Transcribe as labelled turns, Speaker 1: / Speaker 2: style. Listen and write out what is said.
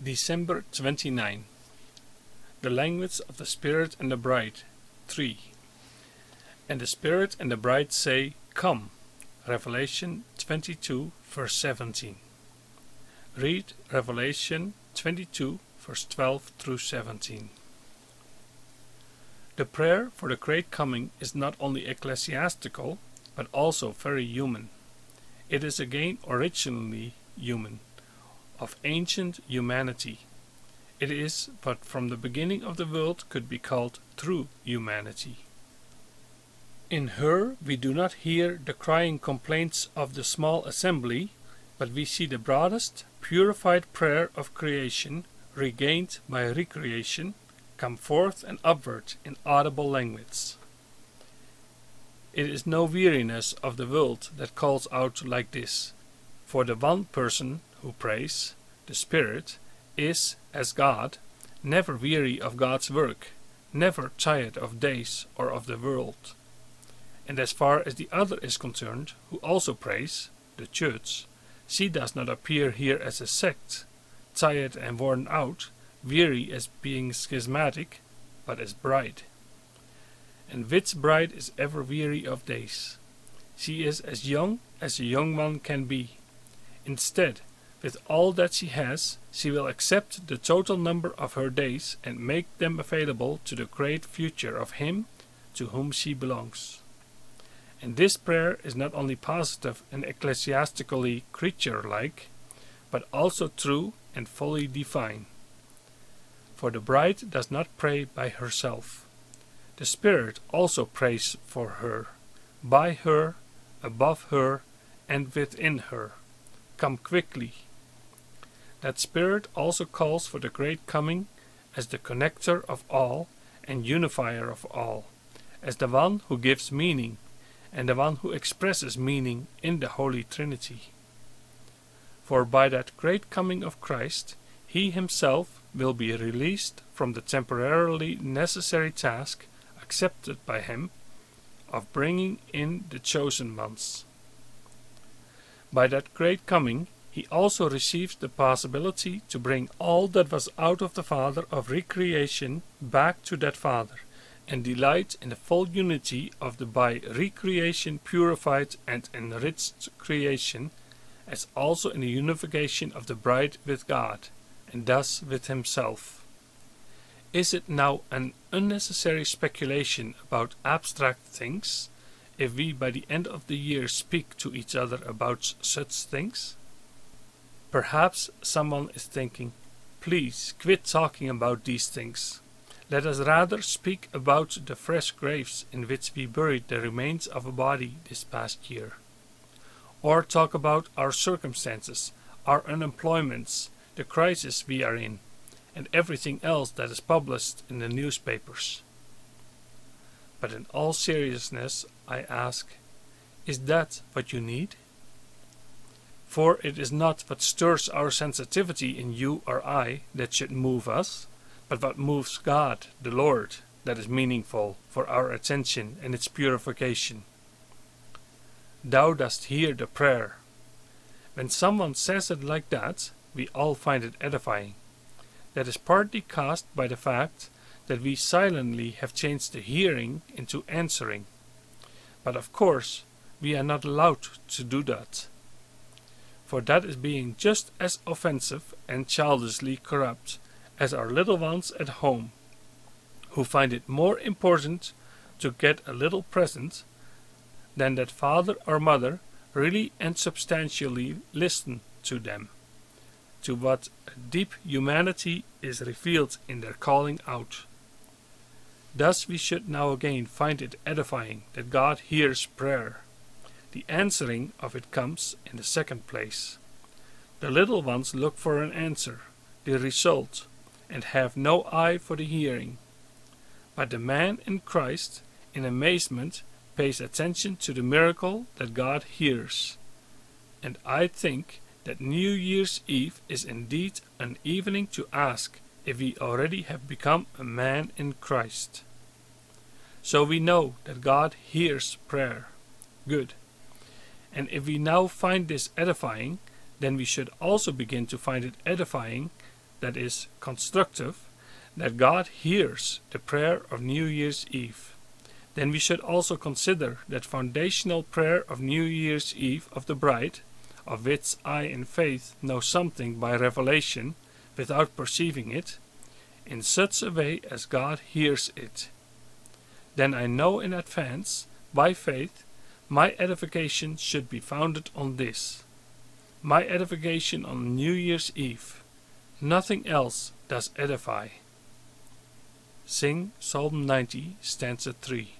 Speaker 1: December 29. The language of the Spirit and the bride. 3. And the Spirit and the bride say, Come. Revelation 22, verse 17. Read Revelation 22, verse 12 through 17. The prayer for the Great Coming is not only ecclesiastical, but also very human. It is again originally human, of ancient humanity. It is what from the beginning of the world could be called true humanity. In her we do not hear the crying complaints of the small assembly, but we see the broadest, purified prayer of creation, regained by recreation, come forth and upward in audible language. It is no weariness of the world that calls out like this, for the one person who prays, the Spirit, is, as God, never weary of God's work, never tired of days or of the world. And as far as the other is concerned, who also prays, the Church, she does not appear here as a sect, tired and worn out, weary as being schismatic, but as bride. And which bride is ever weary of days? She is as young as a young one can be. Instead, with all that she has, she will accept the total number of her days and make them available to the great future of him to whom she belongs. And this prayer is not only positive and ecclesiastically creature-like, but also true and fully divine. For the bride does not pray by herself. The Spirit also prays for her, by her, above her, and within her. Come quickly. That Spirit also calls for the Great Coming as the connector of all and unifier of all, as the one who gives meaning, and the one who expresses meaning in the Holy Trinity. For by that great coming of Christ, he himself will be released from the temporarily necessary task accepted by him of bringing in the chosen ones. By that great coming, he also receives the possibility to bring all that was out of the Father of recreation back to that Father, and delight in the full unity of the by recreation purified and enriched creation, as also in the unification of the bride with God, and thus with himself. Is it now an unnecessary speculation about abstract things, if we by the end of the year speak to each other about such things? Perhaps someone is thinking, please quit talking about these things. Let us rather speak about the fresh graves in which we buried the remains of a body this past year. Or talk about our circumstances, our unemployments, the crisis we are in, and everything else that is published in the newspapers. But in all seriousness, I ask, is that what you need? For it is not what stirs our sensitivity in you or I that should move us, but what moves God, the Lord, that is meaningful for our attention and its purification. Thou dost hear the prayer. When someone says it like that, we all find it edifying. That is partly caused by the fact that we silently have changed the hearing into answering. But of course, we are not allowed to do that. For that is being just as offensive and childishly corrupt as our little ones at home, who find it more important to get a little present than that father or mother really and substantially listen to them, to what a deep humanity is revealed in their calling out. Thus we should now again find it edifying that God hears prayer. The answering of it comes in the second place. The little ones look for an answer, the result, and have no eye for the hearing. But the man in Christ, in amazement, pays attention to the miracle that God hears. And I think that New Year's Eve is indeed an evening to ask if we already have become a man in Christ. So we know that God hears prayer. Good. And if we now find this edifying, then we should also begin to find it edifying that is constructive, that God hears the prayer of New Year's Eve, then we should also consider that foundational prayer of New Year's Eve of the bride, of which I in faith know something by revelation, without perceiving it, in such a way as God hears it. Then I know in advance, by faith, my edification should be founded on this. My edification on New Year's Eve. Nothing else does edify. Sing Psalm 90, stanza 3.